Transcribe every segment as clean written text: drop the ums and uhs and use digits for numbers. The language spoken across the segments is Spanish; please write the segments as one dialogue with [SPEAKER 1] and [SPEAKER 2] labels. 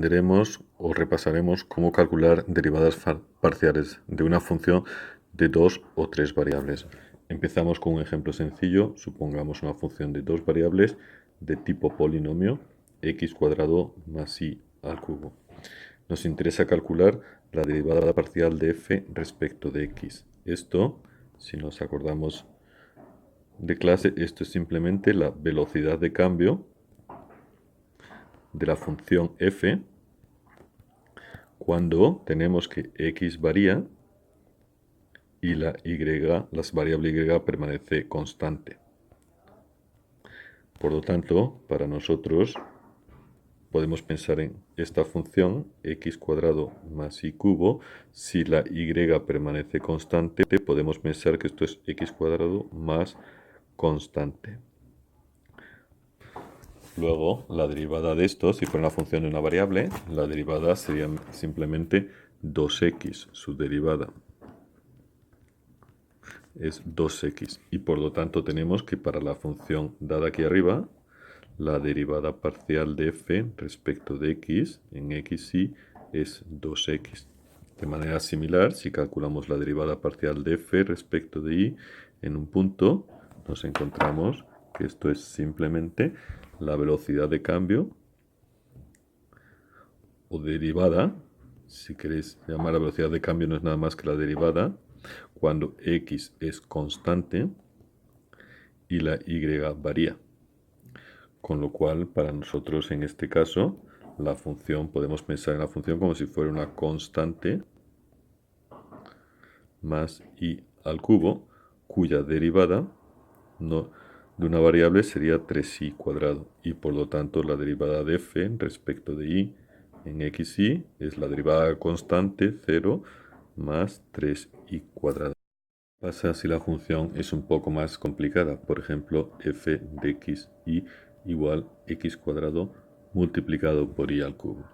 [SPEAKER 1] aprenderemos o repasaremos cómo calcular derivadas parciales de una función de dos o tres variables. Empezamos con un ejemplo sencillo. Supongamos una función de dos variables de tipo polinomio, x cuadrado más y al cubo. Nos interesa calcular la derivada parcial de f respecto de x. Esto, si nos acordamos de clase, esto es simplemente la velocidad de cambio de la función f cuando tenemos que x varía y la variable y permanece constante. Por lo tanto, para nosotros podemos pensar en esta función x cuadrado más y cubo. Si la y permanece constante, podemos pensar que esto es x cuadrado más constante. Luego, la derivada de esto, si fuera una función de una variable, la derivada sería simplemente 2x, su derivada es 2x. Y por lo tanto tenemos que para la función dada aquí arriba, la derivada parcial de f respecto de x en xy es 2x. De manera similar, si calculamos la derivada parcial de f respecto de y en un punto, nos encontramos que esto es simplemente la velocidad de cambio o derivada. Si queréis llamar a velocidad de cambio, no es nada más que la derivada cuando x es constante y la y varía. Con lo cual, para nosotros en este caso, la función, podemos pensar en la función como si fuera una constante más y al cubo, cuya derivada de una variable sería 3y cuadrado. Y por lo tanto, la derivada de f respecto de y en xy es la derivada constante 0 más 3y cuadrado. Pasa si la función es un poco más complicada. Por ejemplo, f de x y igual x cuadrado multiplicado por y al cubo.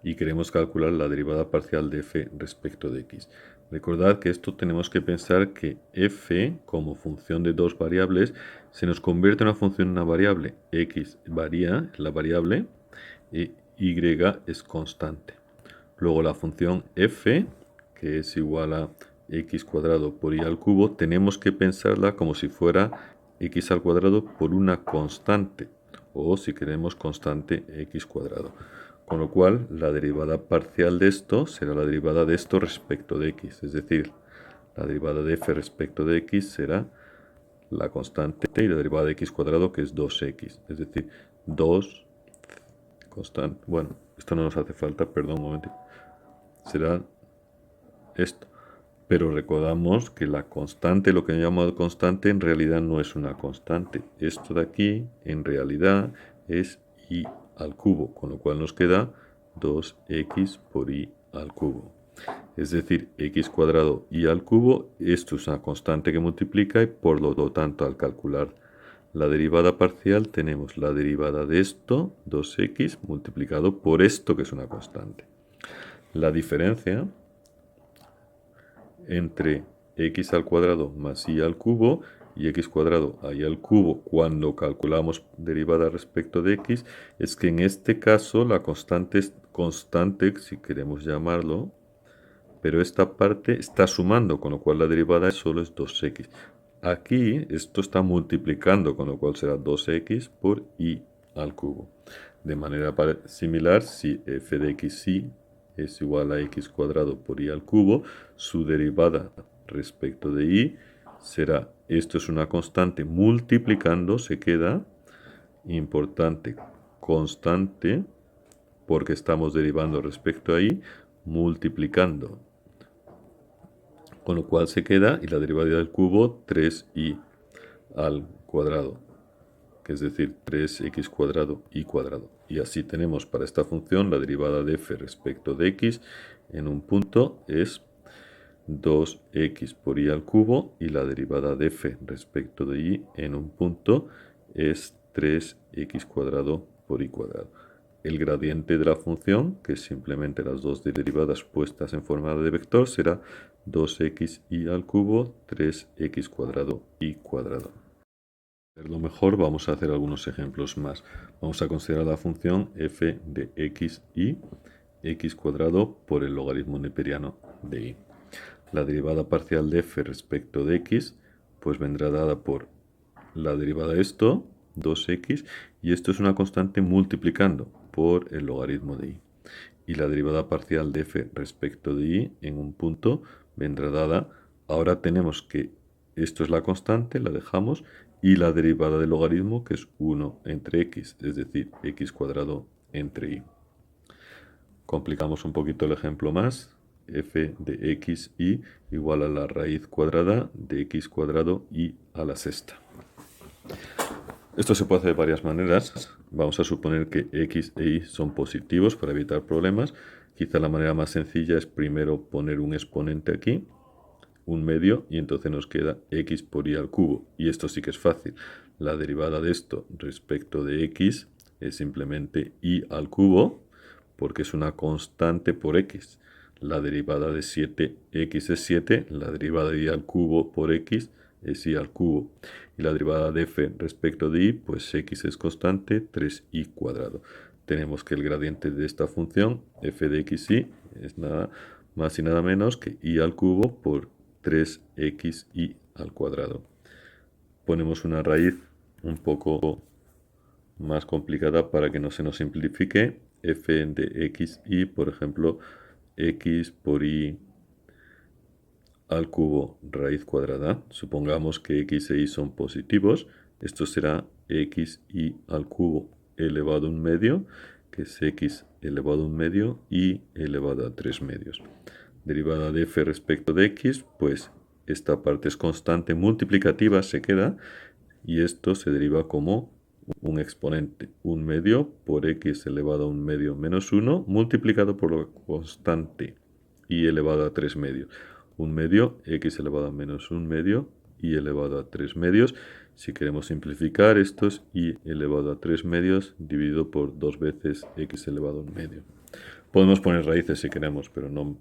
[SPEAKER 1] Y queremos calcular la derivada parcial de f respecto de x. Recordad que esto tenemos que pensar que f, como función de dos variables, se nos convierte en una función de una variable. X varía, la variable, y y es constante. Luego la función f, que es igual a x cuadrado por y al cubo, tenemos que pensarla como si fuera x al cuadrado por una constante, o si queremos constante x cuadrado. Con lo cual, la derivada parcial de esto será la derivada de esto respecto de x, es decir, la derivada de f respecto de x será la constante y la derivada de x cuadrado, que es 2x, es decir, 2 constante. Bueno, esto no nos hace falta, perdón un momento. Será esto. Pero recordamos que la constante, lo que llamamos constante, en realidad no es una constante. Esto de aquí, en realidad, es y al cubo, con lo cual nos queda 2x por y al cubo. Es decir, x cuadrado y al cubo, esto es una constante que multiplica y por lo tanto al calcular la derivada parcial tenemos la derivada de esto, 2x, multiplicado por esto que es una constante. La diferencia entre x al cuadrado más y al cubo y x cuadrado a y al cubo cuando calculamos derivada respecto de x es que en este caso la constante es constante, si queremos llamarlo, pero esta parte está sumando, con lo cual la derivada solo es 2x. Aquí esto está multiplicando, con lo cual será 2x por y al cubo. De manera similar, si f de xy es igual a x cuadrado por y al cubo, su derivada respecto de y será, esto es una constante, multiplicando se queda, importante, constante, porque estamos derivando respecto a y, multiplicando. Con lo cual se queda, y la derivada del cubo, 3y al cuadrado, que es decir, 3x cuadrado y cuadrado. Y así tenemos para esta función la derivada de f respecto de x en un punto es 2x por y al cubo y la derivada de f respecto de y en un punto es 3x cuadrado por y cuadrado. El gradiente de la función, que es simplemente las dos derivadas puestas en forma de vector, será 2xy al cubo, 3x cuadrado y cuadrado. Para verlo mejor, vamos a hacer algunos ejemplos más. Vamos a considerar la función f de xy x cuadrado por el logaritmo neperiano de y. La derivada parcial de f respecto de x pues vendrá dada por la derivada de esto, 2x, y esto es una constante multiplicando por el logaritmo de y. Y la derivada parcial de f respecto de y en un punto vendrá dada. Ahora tenemos que esto es la constante, la dejamos, y la derivada del logaritmo, que es 1 entre x, es decir, x cuadrado entre y. Complicamos un poquito el ejemplo más. F de x y igual a la raíz cuadrada de x cuadrado y a la sexta. Esto se puede hacer de varias maneras. Vamos a suponer que x e y son positivos para evitar problemas. Quizá la manera más sencilla es primero poner un exponente aquí, un medio, y entonces nos queda x por y al cubo. Y esto sí que es fácil. La derivada de esto respecto de x es simplemente y al cubo, porque es una constante por x. La derivada de 7x es 7, la derivada de y al cubo por x es y al cubo. Y la derivada de f respecto de y, pues x es constante, 3y cuadrado. Tenemos que el gradiente de esta función, f de x y, es nada más y nada menos que y al cubo por 3xy al cuadrado. Ponemos una raíz un poco más complicada para que no se nos simplifique. F de x y, por ejemplo, x por y al cubo raíz cuadrada. Supongamos que x e y son positivos. Esto será xy al cubo elevado a un medio, que es x elevado a un medio y elevado a 3 medios. Derivada de f respecto de x, pues esta parte es constante multiplicativa, se queda, y esto se deriva como un exponente, un medio por x elevado a un medio menos 1 multiplicado por la constante y elevado a 3 medios. Un medio, x elevado a menos un medio y elevado a 3 medios. Si queremos simplificar, esto es y elevado a 3 medios dividido por 2 veces x elevado a un medio. Podemos poner raíces si queremos, pero no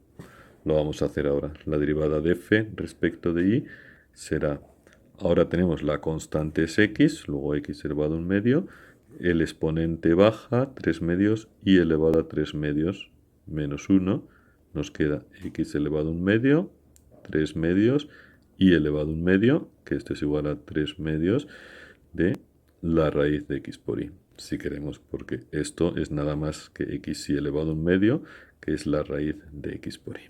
[SPEAKER 1] lo vamos a hacer ahora. La derivada de f respecto de y será, ahora tenemos la constante es x, luego x elevado a un medio, el exponente baja, 3 medios, y elevado a 3 medios menos 1, nos queda x elevado a un medio, 3 medios, y elevado a un medio, que esto es igual a 3 medios de la raíz de x por y, si queremos, porque esto es nada más que x y elevado a un medio, que es la raíz de x por y.